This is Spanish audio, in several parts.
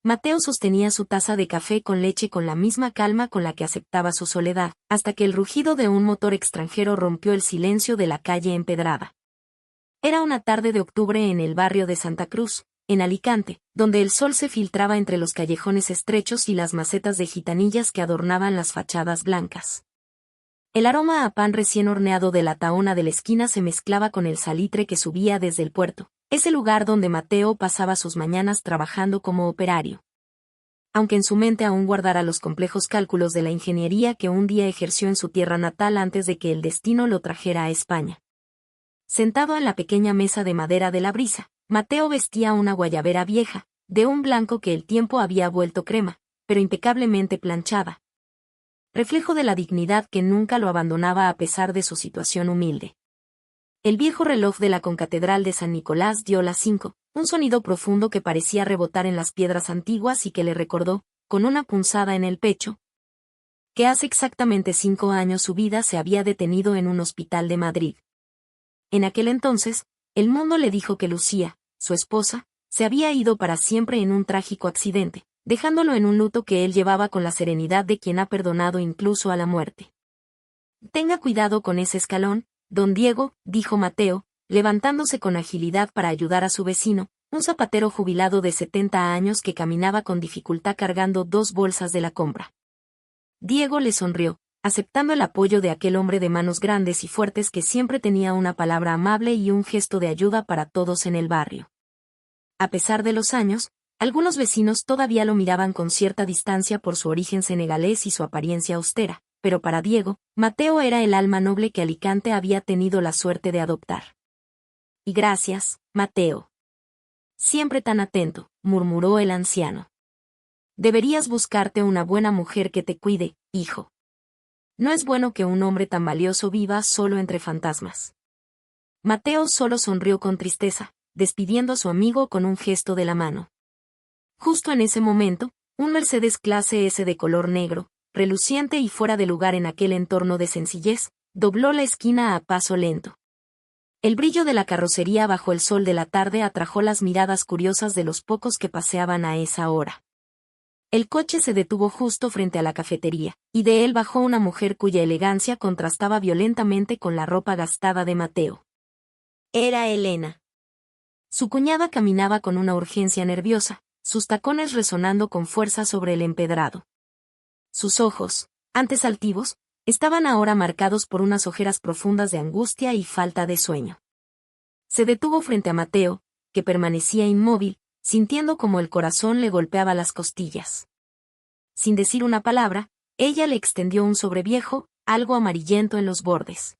Mateo sostenía su taza de café con leche con la misma calma con la que aceptaba su soledad, hasta que el rugido de un motor extranjero rompió el silencio de la calle empedrada. Era una tarde de octubre en el barrio de Santa Cruz, en Alicante, donde el sol se filtraba entre los callejones estrechos y las macetas de gitanillas que adornaban las fachadas blancas. El aroma a pan recién horneado de la tahona de la esquina se mezclaba con el salitre que subía desde el puerto, ese lugar donde Mateo pasaba sus mañanas trabajando como operario. Aunque en su mente aún guardara los complejos cálculos de la ingeniería que un día ejerció en su tierra natal antes de que el destino lo trajera a España. Sentado en la pequeña mesa de madera de la brisa, Mateo vestía una guayabera vieja, de un blanco que el tiempo había vuelto crema, pero impecablemente planchada. Reflejo de la dignidad que nunca lo abandonaba a pesar de su situación humilde. El viejo reloj de la concatedral de San Nicolás dio las 5, un sonido profundo que parecía rebotar en las piedras antiguas y que le recordó, con una punzada en el pecho, que hace exactamente 5 años su vida se había detenido en un hospital de Madrid. En aquel entonces, el mundo le dijo que Lucía, su esposa, se había ido para siempre en un trágico accidente, dejándolo en un luto que él llevaba con la serenidad de quien ha perdonado incluso a la muerte. «Tenga cuidado con ese escalón, don Diego», dijo Mateo, levantándose con agilidad para ayudar a su vecino, un zapatero jubilado de 70 años que caminaba con dificultad cargando 2 bolsas de la compra. Diego le sonrió, aceptando el apoyo de aquel hombre de manos grandes y fuertes que siempre tenía una palabra amable y un gesto de ayuda para todos en el barrio. A pesar de los años, algunos vecinos todavía lo miraban con cierta distancia por su origen senegalés y su apariencia austera, pero para Diego, Mateo era el alma noble que Alicante había tenido la suerte de adoptar. «Y gracias, Mateo. Siempre tan atento», murmuró el anciano. «Deberías buscarte una buena mujer que te cuide, hijo. No es bueno que un hombre tan valioso viva solo entre fantasmas». Mateo solo sonrió con tristeza, despidiendo a su amigo con un gesto de la mano. Justo en ese momento, un Mercedes clase S de color negro, reluciente y fuera de lugar en aquel entorno de sencillez, dobló la esquina a paso lento. El brillo de la carrocería bajo el sol de la tarde atrajo las miradas curiosas de los pocos que paseaban a esa hora. El coche se detuvo justo frente a la cafetería, y de él bajó una mujer cuya elegancia contrastaba violentamente con la ropa gastada de Mateo. Era Elena. Su cuñada caminaba con una urgencia nerviosa, sus tacones resonando con fuerza sobre el empedrado. Sus ojos, antes altivos, estaban ahora marcados por unas ojeras profundas de angustia y falta de sueño. Se detuvo frente a Mateo, que permanecía inmóvil, sintiendo como el corazón le golpeaba las costillas. Sin decir una palabra, ella le extendió un sobreviejo, algo amarillento en los bordes.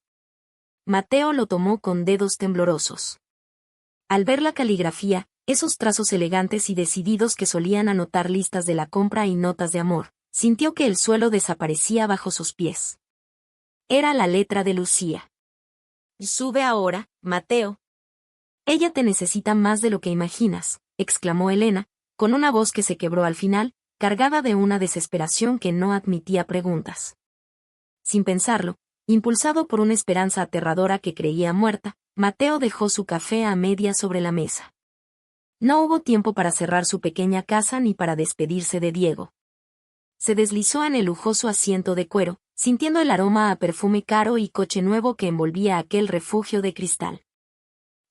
Mateo lo tomó con dedos temblorosos. Al ver la caligrafía, esos trazos elegantes y decididos que solían anotar listas de la compra y notas de amor, sintió que el suelo desaparecía bajo sus pies. Era la letra de Lucía. «Sube ahora, Mateo». «Ella te necesita más de lo que imaginas», exclamó Elena, con una voz que se quebró al final, cargada de una desesperación que no admitía preguntas. Sin pensarlo, impulsado por una esperanza aterradora que creía muerta, Mateo dejó su café a media sobre la mesa. No hubo tiempo para cerrar su pequeña casa ni para despedirse de Diego. Se deslizó en el lujoso asiento de cuero, sintiendo el aroma a perfume caro y coche nuevo que envolvía aquel refugio de cristal.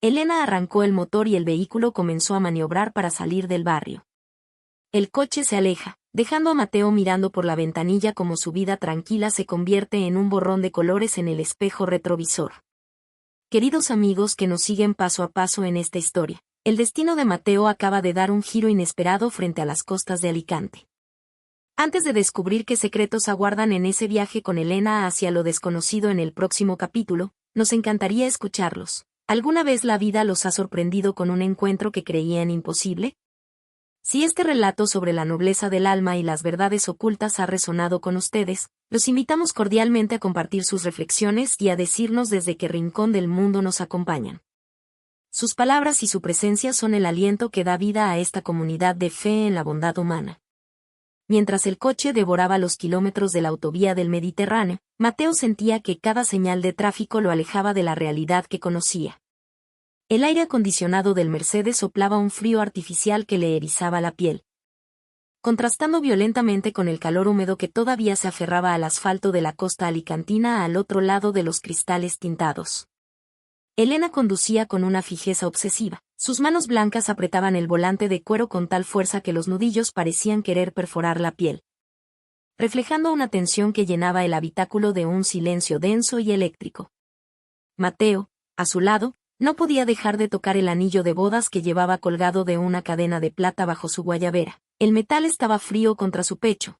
Elena arrancó el motor y el vehículo comenzó a maniobrar para salir del barrio. El coche se aleja, dejando a Mateo mirando por la ventanilla como su vida tranquila se convierte en un borrón de colores en el espejo retrovisor. Queridos amigos que nos siguen paso a paso en esta historia, el destino de Mateo acaba de dar un giro inesperado frente a las costas de Alicante. Antes de descubrir qué secretos aguardan en ese viaje con Elena hacia lo desconocido en el próximo capítulo, nos encantaría escucharlos. ¿Alguna vez la vida los ha sorprendido con un encuentro que creían imposible? Si este relato sobre la nobleza del alma y las verdades ocultas ha resonado con ustedes, los invitamos cordialmente a compartir sus reflexiones y a decirnos desde qué rincón del mundo nos acompañan. Sus palabras y su presencia son el aliento que da vida a esta comunidad de fe en la bondad humana. Mientras el coche devoraba los kilómetros de la autovía del Mediterráneo, Mateo sentía que cada señal de tráfico lo alejaba de la realidad que conocía. El aire acondicionado del Mercedes soplaba un frío artificial que le erizaba la piel. contrastando violentamente con el calor húmedo que todavía se aferraba al asfalto de la costa alicantina al otro lado de los cristales tintados. Elena conducía con una fijeza obsesiva. Sus manos blancas apretaban el volante de cuero con tal fuerza que los nudillos parecían querer perforar la piel, reflejando una tensión que llenaba el habitáculo de un silencio denso y eléctrico. Mateo, a su lado, no podía dejar de tocar el anillo de bodas que llevaba colgado de una cadena de plata bajo su guayabera. El metal estaba frío contra su pecho.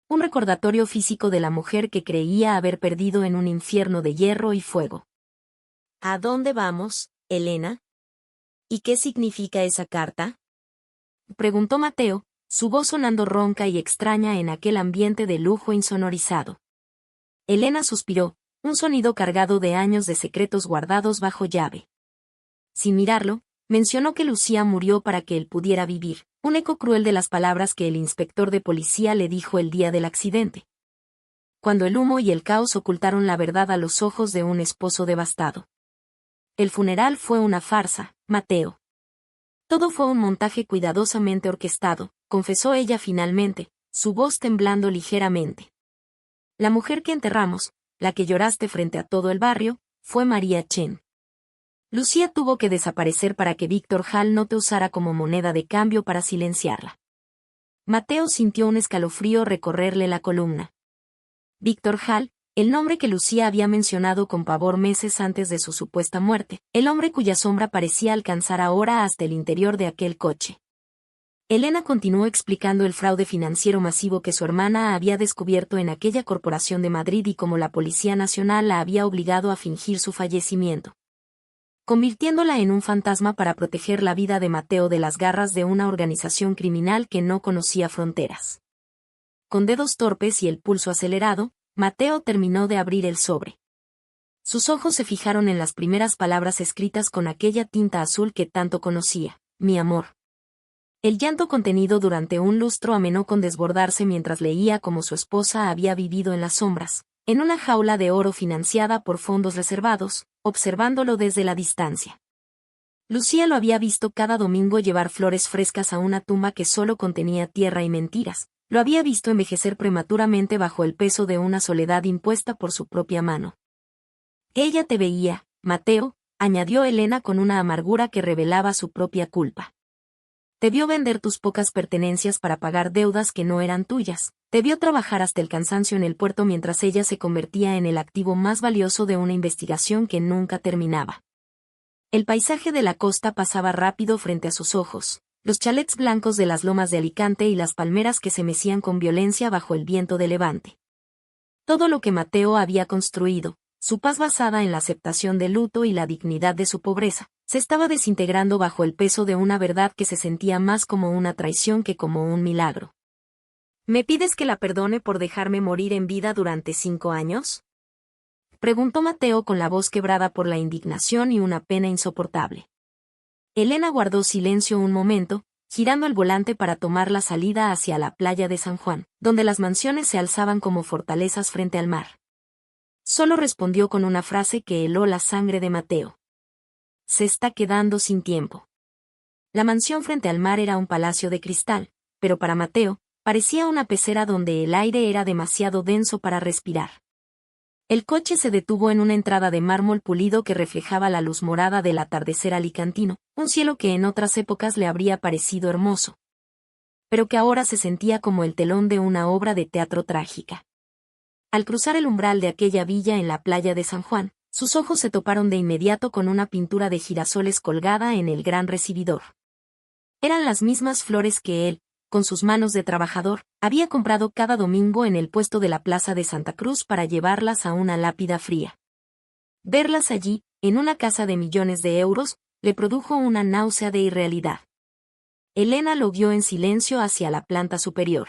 Un recordatorio físico de la mujer que creía haber perdido en un infierno de hierro y fuego. ¿A dónde vamos, Elena? ¿Y qué significa esa carta? Preguntó Mateo, su voz sonando ronca y extraña en aquel ambiente de lujo insonorizado. Elena suspiró, un sonido cargado de años de secretos guardados bajo llave. Sin mirarlo, mencionó que Lucía murió para que él pudiera vivir, un eco cruel de las palabras que el inspector de policía le dijo el día del accidente. Cuando el humo y el caos ocultaron la verdad a los ojos de un esposo devastado. El funeral fue una farsa, Mateo. Todo fue un montaje cuidadosamente orquestado, confesó ella finalmente, su voz temblando ligeramente. La mujer que enterramos, la que lloraste frente a todo el barrio, fue María Chen. Lucía tuvo que desaparecer para que Víctor Hall no te usara como moneda de cambio para silenciarla. Mateo sintió un escalofrío recorrerle la columna. Víctor Hall, el nombre que Lucía había mencionado con pavor meses antes de su supuesta muerte, el hombre cuya sombra parecía alcanzar ahora hasta el interior de aquel coche. Elena continuó explicando el fraude financiero masivo que su hermana había descubierto en aquella corporación de Madrid y cómo la Policía Nacional la había obligado a fingir su fallecimiento, convirtiéndola en un fantasma para proteger la vida de Mateo de las garras de una organización criminal que no conocía fronteras. Con dedos torpes y el pulso acelerado, Mateo terminó de abrir el sobre. Sus ojos se fijaron en las primeras palabras escritas con aquella tinta azul que tanto conocía, mi amor. El llanto contenido durante un lustro amenó con desbordarse mientras leía cómo su esposa había vivido en las sombras, en una jaula de oro financiada por fondos reservados, observándolo desde la distancia. Lucía lo había visto cada domingo llevar flores frescas a una tumba que solo contenía tierra y mentiras. Lo había visto envejecer prematuramente bajo el peso de una soledad impuesta por su propia mano. Ella te veía, Mateo, añadió Elena con una amargura que revelaba su propia culpa. Te vio vender tus pocas pertenencias para pagar deudas que no eran tuyas, te vio trabajar hasta el cansancio en el puerto mientras ella se convertía en el activo más valioso de una investigación que nunca terminaba. El paisaje de la costa pasaba rápido frente a sus ojos. Los chalets blancos de las lomas de Alicante y las palmeras que se mecían con violencia bajo el viento de levante. Todo lo que Mateo había construido, su paz basada en la aceptación del luto y la dignidad de su pobreza, se estaba desintegrando bajo el peso de una verdad que se sentía más como una traición que como un milagro. ¿Me pides que la perdone por dejarme morir en vida durante 5 años? Preguntó Mateo con la voz quebrada por la indignación y una pena insoportable. Elena guardó silencio un momento, girando el volante para tomar la salida hacia la playa de San Juan, donde las mansiones se alzaban como fortalezas frente al mar. Solo respondió con una frase que heló la sangre de Mateo. Se está quedando sin tiempo. La mansión frente al mar era un palacio de cristal, pero para Mateo, parecía una pecera donde el aire era demasiado denso para respirar. El coche se detuvo en una entrada de mármol pulido que reflejaba la luz morada del atardecer alicantino, un cielo que en otras épocas le habría parecido hermoso, pero que ahora se sentía como el telón de una obra de teatro trágica. Al cruzar el umbral de aquella villa en la playa de San Juan, sus ojos se toparon de inmediato con una pintura de girasoles colgada en el gran recibidor. Eran las mismas flores que él, con sus manos de trabajador, había comprado cada domingo en el puesto de la Plaza de Santa Cruz para llevarlas a una lápida fría. Verlas allí, en una casa de millones de euros, le produjo una náusea de irrealidad. Elena lo guió en silencio hacia la planta superior.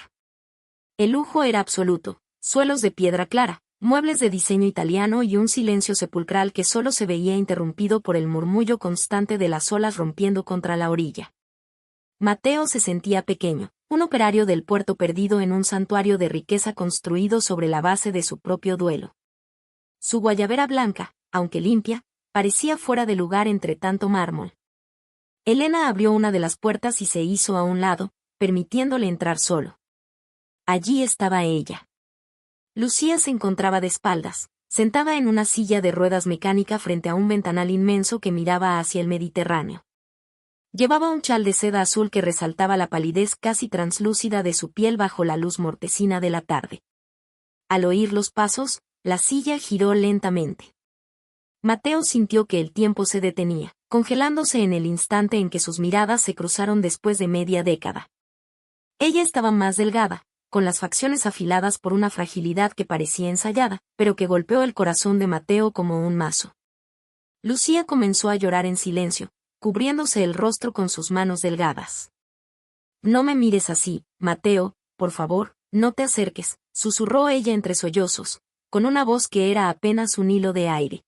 El lujo era absoluto, suelos de piedra clara, muebles de diseño italiano y un silencio sepulcral que solo se veía interrumpido por el murmullo constante de las olas rompiendo contra la orilla. Mateo se sentía pequeño, un operario del puerto perdido en un santuario de riqueza construido sobre la base de su propio duelo. Su guayabera blanca, aunque limpia, parecía fuera de lugar entre tanto mármol. Elena abrió una de las puertas y se hizo a un lado, permitiéndole entrar solo. Allí estaba ella. Lucía se encontraba de espaldas, sentada en una silla de ruedas mecánica frente a un ventanal inmenso que miraba hacia el Mediterráneo. Llevaba un chal de seda azul que resaltaba la palidez casi translúcida de su piel bajo la luz mortecina de la tarde. Al oír los pasos, la silla giró lentamente. Mateo sintió que el tiempo se detenía, congelándose en el instante en que sus miradas se cruzaron después de media década. Ella estaba más delgada, con las facciones afiladas por una fragilidad que parecía ensayada, pero que golpeó el corazón de Mateo como un mazo. Lucía comenzó a llorar en silencio, cubriéndose el rostro con sus manos delgadas. «No me mires así, Mateo, por favor, no te acerques», susurró ella entre sollozos, con una voz que era apenas un hilo de aire.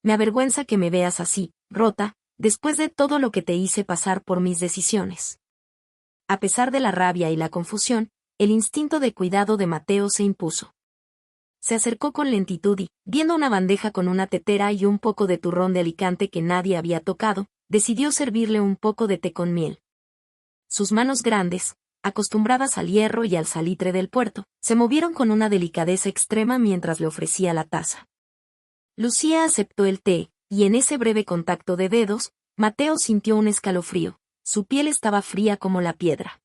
«Me avergüenza que me veas así, rota, después de todo lo que te hice pasar por mis decisiones». A pesar de la rabia y la confusión, el instinto de cuidado de Mateo se impuso. Se acercó con lentitud y, viendo una bandeja con una tetera y un poco de turrón de Alicante que nadie había tocado, decidió servirle un poco de té con miel. Sus manos grandes, acostumbradas al hierro y al salitre del puerto, se movieron con una delicadeza extrema mientras le ofrecía la taza. Lucía aceptó el té, y en ese breve contacto de dedos, Mateo sintió un escalofrío. Su piel estaba fría como la piedra.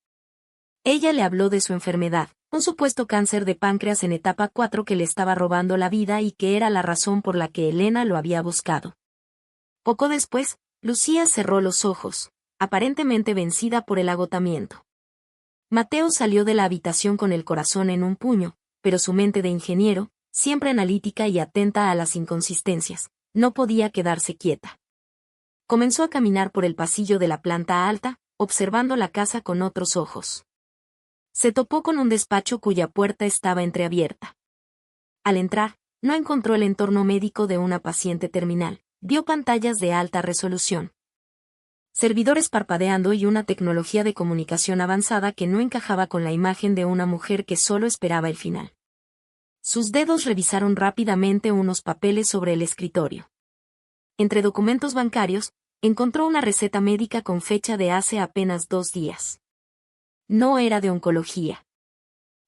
Ella le habló de su enfermedad, un supuesto cáncer de páncreas en etapa 4 que le estaba robando la vida y que era la razón por la que Elena lo había buscado. Poco después, Lucía cerró los ojos, aparentemente vencida por el agotamiento. Mateo salió de la habitación con el corazón en un puño, pero su mente de ingeniero, siempre analítica y atenta a las inconsistencias, no podía quedarse quieta. Comenzó a caminar por el pasillo de la planta alta, observando la casa con otros ojos. Se topó con un despacho cuya puerta estaba entreabierta. Al entrar, no encontró el entorno médico de una paciente terminal, vio pantallas de alta resolución, servidores parpadeando y una tecnología de comunicación avanzada que no encajaba con la imagen de una mujer que solo esperaba el final. Sus dedos revisaron rápidamente unos papeles sobre el escritorio. Entre documentos bancarios, encontró una receta médica con fecha de hace apenas 2 días. No era de oncología.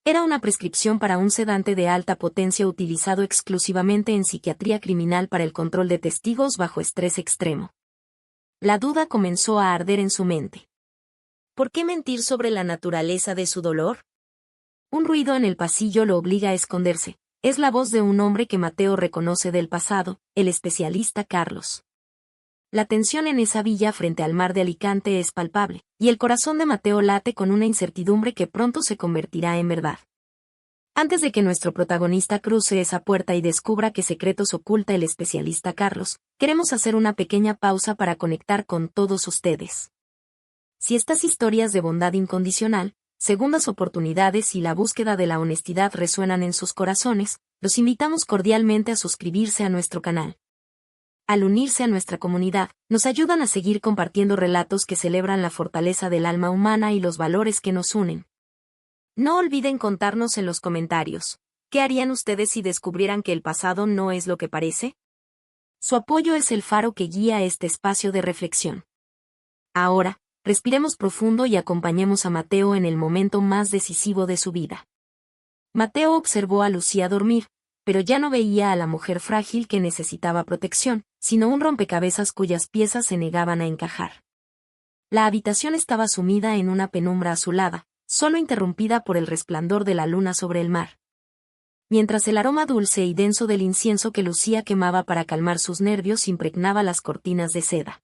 Era una prescripción para un sedante de alta potencia utilizado exclusivamente en psiquiatría criminal para el control de testigos bajo estrés extremo. La duda comenzó a arder en su mente. ¿Por qué mentir sobre la naturaleza de su dolor? Un ruido en el pasillo lo obliga a esconderse. Es la voz de un hombre que Mateo reconoce del pasado, el especialista Carlos. La tensión en esa villa frente al mar de Alicante es palpable, y el corazón de Mateo late con una incertidumbre que pronto se convertirá en verdad. Antes de que nuestro protagonista cruce esa puerta y descubra qué secretos oculta el especialista Carlos, queremos hacer una pequeña pausa para conectar con todos ustedes. Si estas historias de bondad incondicional, segundas oportunidades y la búsqueda de la honestidad resuenan en sus corazones, los invitamos cordialmente a suscribirse a nuestro canal. Al unirse a nuestra comunidad, nos ayudan a seguir compartiendo relatos que celebran la fortaleza del alma humana y los valores que nos unen. No olviden contarnos en los comentarios, ¿qué harían ustedes si descubrieran que el pasado no es lo que parece? Su apoyo es el faro que guía este espacio de reflexión. Ahora, respiremos profundo y acompañemos a Mateo en el momento más decisivo de su vida. Mateo observó a Lucía dormir, pero ya no veía a la mujer frágil que necesitaba protección, sino un rompecabezas cuyas piezas se negaban a encajar. La habitación estaba sumida en una penumbra azulada, solo interrumpida por el resplandor de la luna sobre el mar. Mientras el aroma dulce y denso del incienso que Lucía quemaba para calmar sus nervios impregnaba las cortinas de seda.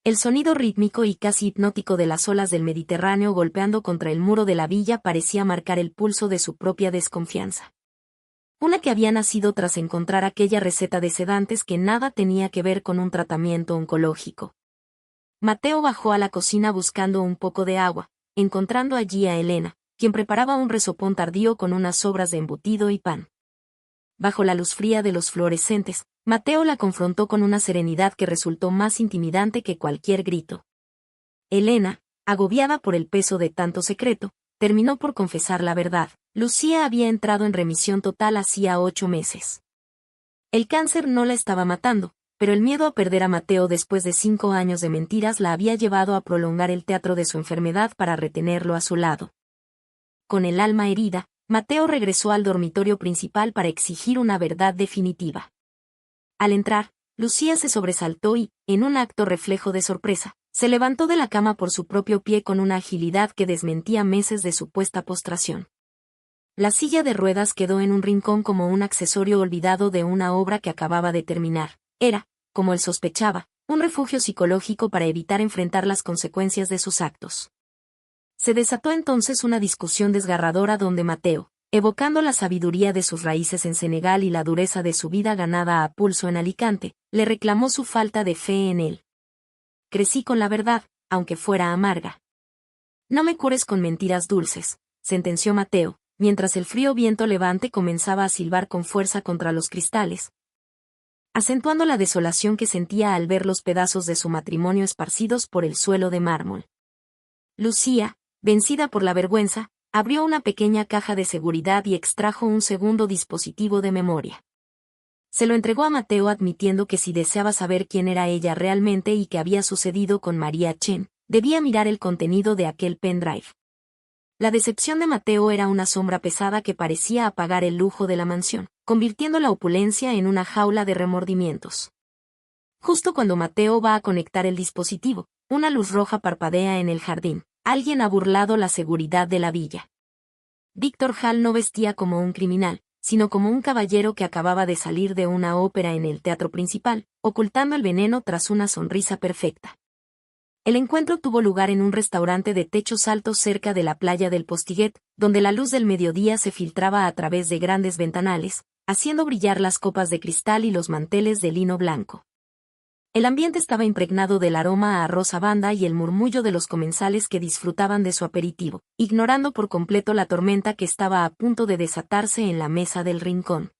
El sonido rítmico y casi hipnótico de las olas del Mediterráneo golpeando contra el muro de la villa parecía marcar el pulso de su propia desconfianza. Una que había nacido tras encontrar aquella receta de sedantes que nada tenía que ver con un tratamiento oncológico. Mateo bajó a la cocina buscando un poco de agua, encontrando allí a Elena, quien preparaba un resopón tardío con unas sobras de embutido y pan. Bajo la luz fría de los fluorescentes, Mateo la confrontó con una serenidad que resultó más intimidante que cualquier grito. Elena, agobiada por el peso de tanto secreto, terminó por confesar la verdad. Lucía había entrado en remisión total hacía 8 meses. El cáncer no la estaba matando, pero el miedo a perder a Mateo después de 5 años de mentiras la había llevado a prolongar el teatro de su enfermedad para retenerlo a su lado. Con el alma herida, Mateo regresó al dormitorio principal para exigir una verdad definitiva. Al entrar, Lucía se sobresaltó y, en un acto reflejo de sorpresa, se levantó de la cama por su propio pie con una agilidad que desmentía meses de supuesta postración. La silla de ruedas quedó en un rincón como un accesorio olvidado de una obra que acababa de terminar. Era, como él sospechaba, un refugio psicológico para evitar enfrentar las consecuencias de sus actos. Se desató entonces una discusión desgarradora donde Mateo, evocando la sabiduría de sus raíces en Senegal y la dureza de su vida ganada a pulso en Alicante, le reclamó su falta de fe en él. Crecí con la verdad, aunque fuera amarga. No me cures con mentiras dulces, sentenció Mateo, mientras el frío viento levante comenzaba a silbar con fuerza contra los cristales, acentuando la desolación que sentía al ver los pedazos de su matrimonio esparcidos por el suelo de mármol. Lucía, vencida por la vergüenza, abrió una pequeña caja de seguridad y extrajo un segundo dispositivo de memoria. Se lo entregó a Mateo admitiendo que si deseaba saber quién era ella realmente y qué había sucedido con María Chen, debía mirar el contenido de aquel pendrive. La decepción de Mateo era una sombra pesada que parecía apagar el lujo de la mansión, convirtiendo la opulencia en una jaula de remordimientos. Justo cuando Mateo va a conectar el dispositivo, una luz roja parpadea en el jardín. Alguien ha burlado la seguridad de la villa. Víctor Hall no vestía como un criminal, sino como un caballero que acababa de salir de una ópera en el teatro principal, ocultando el veneno tras una sonrisa perfecta. El encuentro tuvo lugar en un restaurante de techos altos cerca de la playa del Postiguet, donde la luz del mediodía se filtraba a través de grandes ventanales, haciendo brillar las copas de cristal y los manteles de lino blanco. El ambiente estaba impregnado del aroma a arroz a banda y el murmullo de los comensales que disfrutaban de su aperitivo, ignorando por completo la tormenta que estaba a punto de desatarse en la mesa del rincón.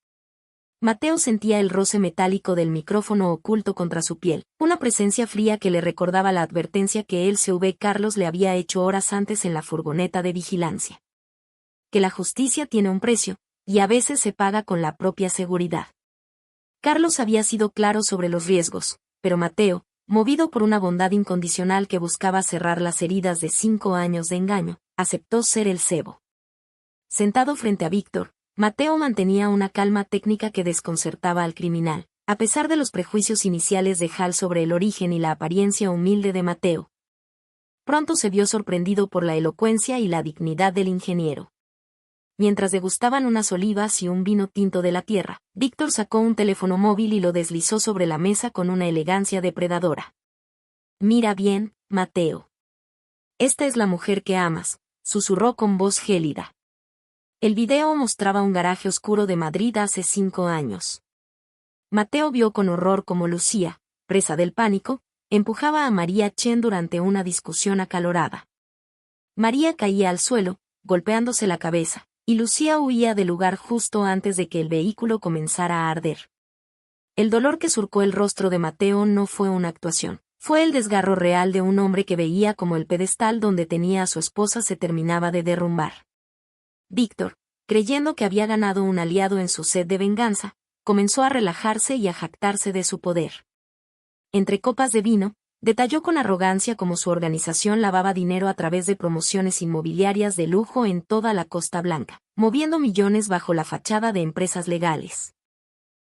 Mateo sentía el roce metálico del micrófono oculto contra su piel, una presencia fría que le recordaba la advertencia que el C.V. Carlos le había hecho horas antes en la furgoneta de vigilancia. Que la justicia tiene un precio, y a veces se paga con la propia seguridad. Carlos había sido claro sobre los riesgos, pero Mateo, movido por una bondad incondicional que buscaba cerrar las heridas de 5 años de engaño, aceptó ser el cebo. Sentado frente a Víctor, Mateo mantenía una calma técnica que desconcertaba al criminal, a pesar de los prejuicios iniciales de Hall sobre el origen y la apariencia humilde de Mateo. Pronto se vio sorprendido por la elocuencia y la dignidad del ingeniero. Mientras degustaban unas olivas y un vino tinto de la tierra, Víctor sacó un teléfono móvil y lo deslizó sobre la mesa con una elegancia depredadora. «Mira bien, Mateo. Esta es la mujer que amas», susurró con voz gélida. El video mostraba un garaje oscuro de Madrid hace 5 años. Mateo vio con horror cómo Lucía, presa del pánico, empujaba a María Chen durante una discusión acalorada. María caía al suelo, golpeándose la cabeza, y Lucía huía del lugar justo antes de que el vehículo comenzara a arder. El dolor que surcó el rostro de Mateo no fue una actuación, fue el desgarro real de un hombre que veía como el pedestal donde tenía a su esposa se terminaba de derrumbar. Víctor, creyendo que había ganado un aliado en su sed de venganza, comenzó a relajarse y a jactarse de su poder. Entre copas de vino, detalló con arrogancia cómo su organización lavaba dinero a través de promociones inmobiliarias de lujo en toda la Costa Blanca, moviendo millones bajo la fachada de empresas legales.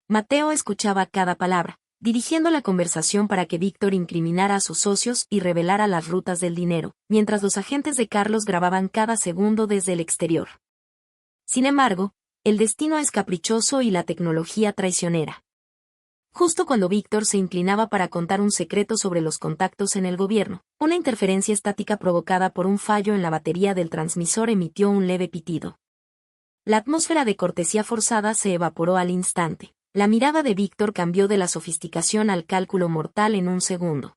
Mateo escuchaba cada palabra, dirigiendo la conversación para que Víctor incriminara a sus socios y revelara las rutas del dinero, mientras los agentes de Carlos grababan cada segundo desde el exterior. Sin embargo, el destino es caprichoso y la tecnología traicionera. Justo cuando Víctor se inclinaba para contar un secreto sobre los contactos en el gobierno, una interferencia estática provocada por un fallo en la batería del transmisor emitió un leve pitido. La atmósfera de cortesía forzada se evaporó al instante. La mirada de Víctor cambió de la sofisticación al cálculo mortal en un segundo.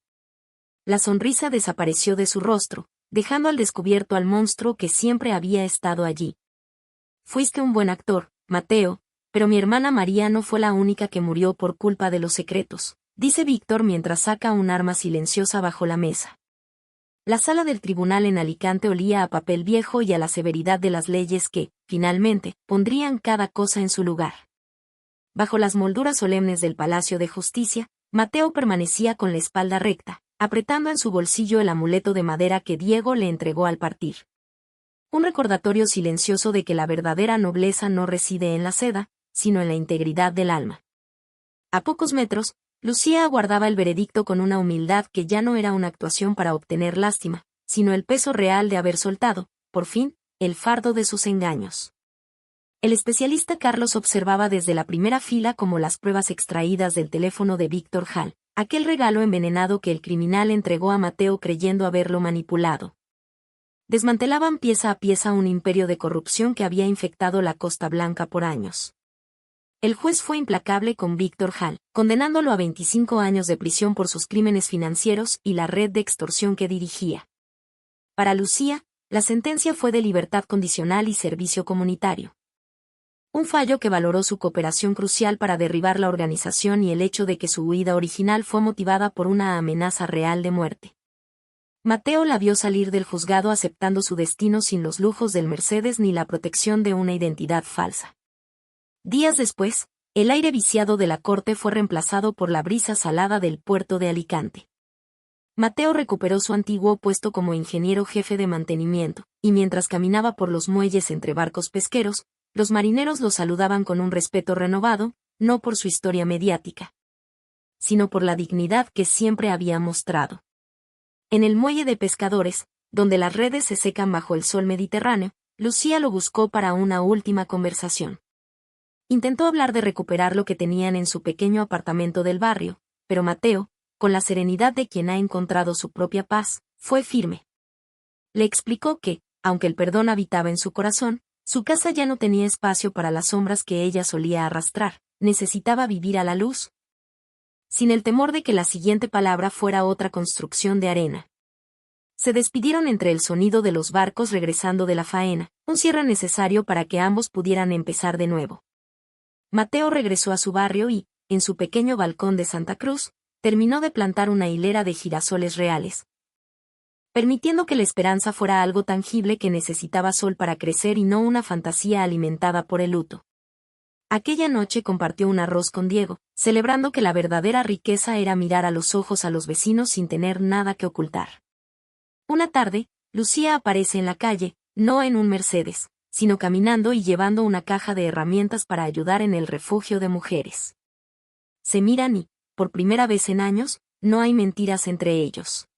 La sonrisa desapareció de su rostro, dejando al descubierto al monstruo que siempre había estado allí. Fuiste un buen actor, Mateo, pero mi hermana María no fue la única que murió por culpa de los secretos, dice Víctor mientras saca un arma silenciosa bajo la mesa. La sala del tribunal en Alicante olía a papel viejo y a la severidad de las leyes que, finalmente, pondrían cada cosa en su lugar. Bajo las molduras solemnes del Palacio de Justicia, Mateo permanecía con la espalda recta, apretando en su bolsillo el amuleto de madera que Diego le entregó al partir. Un recordatorio silencioso de que la verdadera nobleza no reside en la seda, sino en la integridad del alma. A pocos metros, Lucía aguardaba el veredicto con una humildad que ya no era una actuación para obtener lástima, sino el peso real de haber soltado, por fin, el fardo de sus engaños. El especialista Carlos observaba desde la primera fila como las pruebas extraídas del teléfono de Víctor Hall, aquel regalo envenenado que el criminal entregó a Mateo creyendo haberlo manipulado. Desmantelaban pieza a pieza un imperio de corrupción que había infectado la Costa Blanca por años. El juez fue implacable con Víctor Hall, condenándolo a 25 años de prisión por sus crímenes financieros y la red de extorsión que dirigía. Para Lucía, la sentencia fue de libertad condicional y servicio comunitario. Un fallo que valoró su cooperación crucial para derribar la organización y el hecho de que su huida original fue motivada por una amenaza real de muerte. Mateo la vio salir del juzgado aceptando su destino sin los lujos del Mercedes ni la protección de una identidad falsa. Días después, el aire viciado de la corte fue reemplazado por la brisa salada del puerto de Alicante. Mateo recuperó su antiguo puesto como ingeniero jefe de mantenimiento, y mientras caminaba por los muelles entre barcos pesqueros, los marineros lo saludaban con un respeto renovado, no por su historia mediática, sino por la dignidad que siempre había mostrado. En el muelle de pescadores, donde las redes se secan bajo el sol mediterráneo, Lucía lo buscó para una última conversación. Intentó hablar de recuperar lo que tenían en su pequeño apartamento del barrio, pero Mateo, con la serenidad de quien ha encontrado su propia paz, fue firme. Le explicó que, aunque el perdón habitaba en su corazón, su casa ya no tenía espacio para las sombras que ella solía arrastrar, necesitaba vivir a la luz, sin el temor de que la siguiente palabra fuera otra construcción de arena. Se despidieron entre el sonido de los barcos regresando de la faena, un cierre necesario para que ambos pudieran empezar de nuevo. Mateo regresó a su barrio y, en su pequeño balcón de Santa Cruz, terminó de plantar una hilera de girasoles reales, permitiendo que la esperanza fuera algo tangible que necesitaba sol para crecer y no una fantasía alimentada por el luto. Aquella noche compartió un arroz con Diego, celebrando que la verdadera riqueza era mirar a los ojos a los vecinos sin tener nada que ocultar. Una tarde, Lucía aparece en la calle, no en un Mercedes, sino caminando y llevando una caja de herramientas para ayudar en el refugio de mujeres. Se miran y, por primera vez en años, no hay mentiras entre ellos.